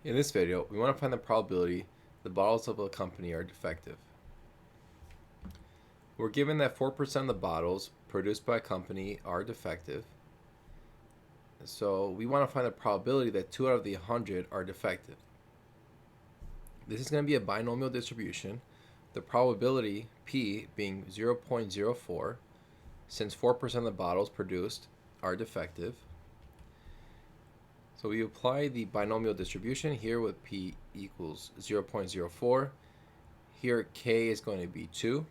In this video, we want to find the probability the bottles of a company are defective. We're given that 4% of the bottles produced by a company are defective. So we want to find the probability that 2 out of the 100 are defective. This is going to be a binomial distribution, the probability P being 0.04, since 4% of the bottles produced are defective. So we apply the binomial distribution here with P equals 0.04. Here K is going to be 2.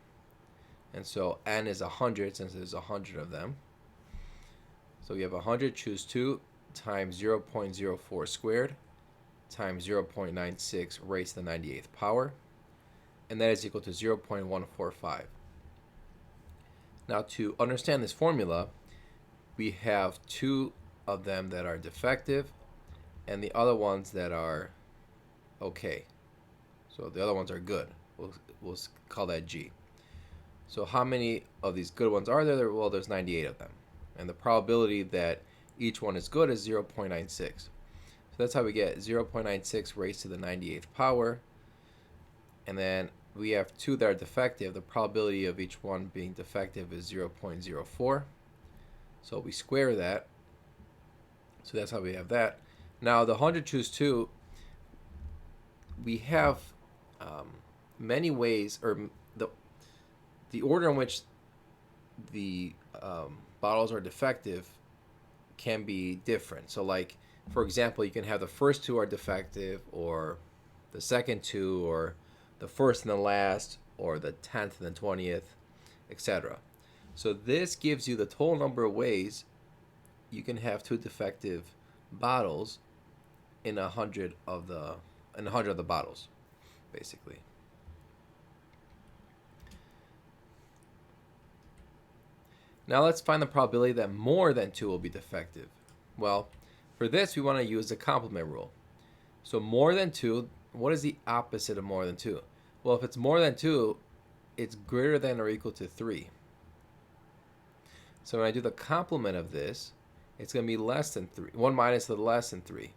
And so N is 100 since there's 100 of them. So we have 100, choose 2 times 0.04 squared times 0.96 raised to the 98th power. And that is equal to 0.145. Now to understand this formula, we have 2 of them that are defective and the other ones that are okay. So the other ones are good. We'll call that G. So how many of these good ones are there? Well, there's 98 of them. And the probability that each one is good is 0.96. So that's how we get 0.96 raised to the 98th power. And then we have 2 that are defective. The probability of each one being defective is 0.04. So we square that. So that's how we have that. Now the 100 choose 2, we have many ways, or the order in which the bottles are defective can be different. So like, for example, you can have the first 2 are defective, or the second 2, or the first and the last, or the 10th and the 20th, etc. So this gives you the total number of ways you can have 2 defective bottles in 100 of the bottles, basically. Now let's find the probability that more than 2 will be defective. Well, for this we want to use the complement rule. So more than 2, what is the opposite of more than 2? Well, if it's more than 2, it's greater than or equal to 3. So when I do the complement of this, it's going to be less than 3. 1 minus the less than 3,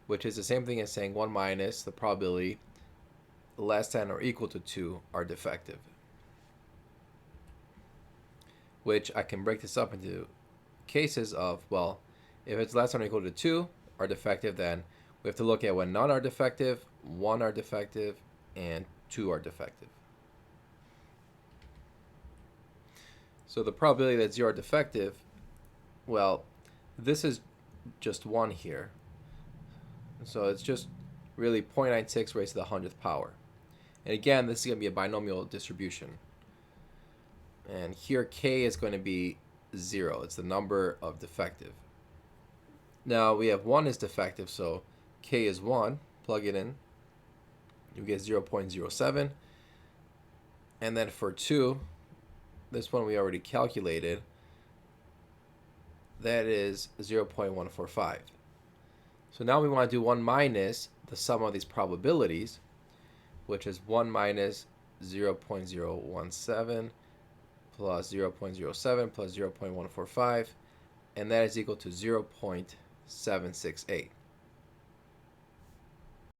which is the same thing as saying 1 minus the probability less than or equal to 2 are defective. Which I can break this up into cases of, well, if it's less than or equal to 2 are defective, then we have to look at when none are defective, 1 are defective, and 2 are defective. So the probability that 0 are defective, well, this is just 1 here. So it's just really 0.96 raised to the 100th power. And again, this is going to be a binomial distribution. And here K is going to be 0. It's the number of defective. Now we have 1 is defective, so K is 1. Plug it in. You get 0.07. And then for 2, this one we already calculated, that is 0.145. So now we want to do 1 minus the sum of these probabilities, which is 1 minus 0.017 plus 0.07 plus 0.145, and that is equal to 0.768.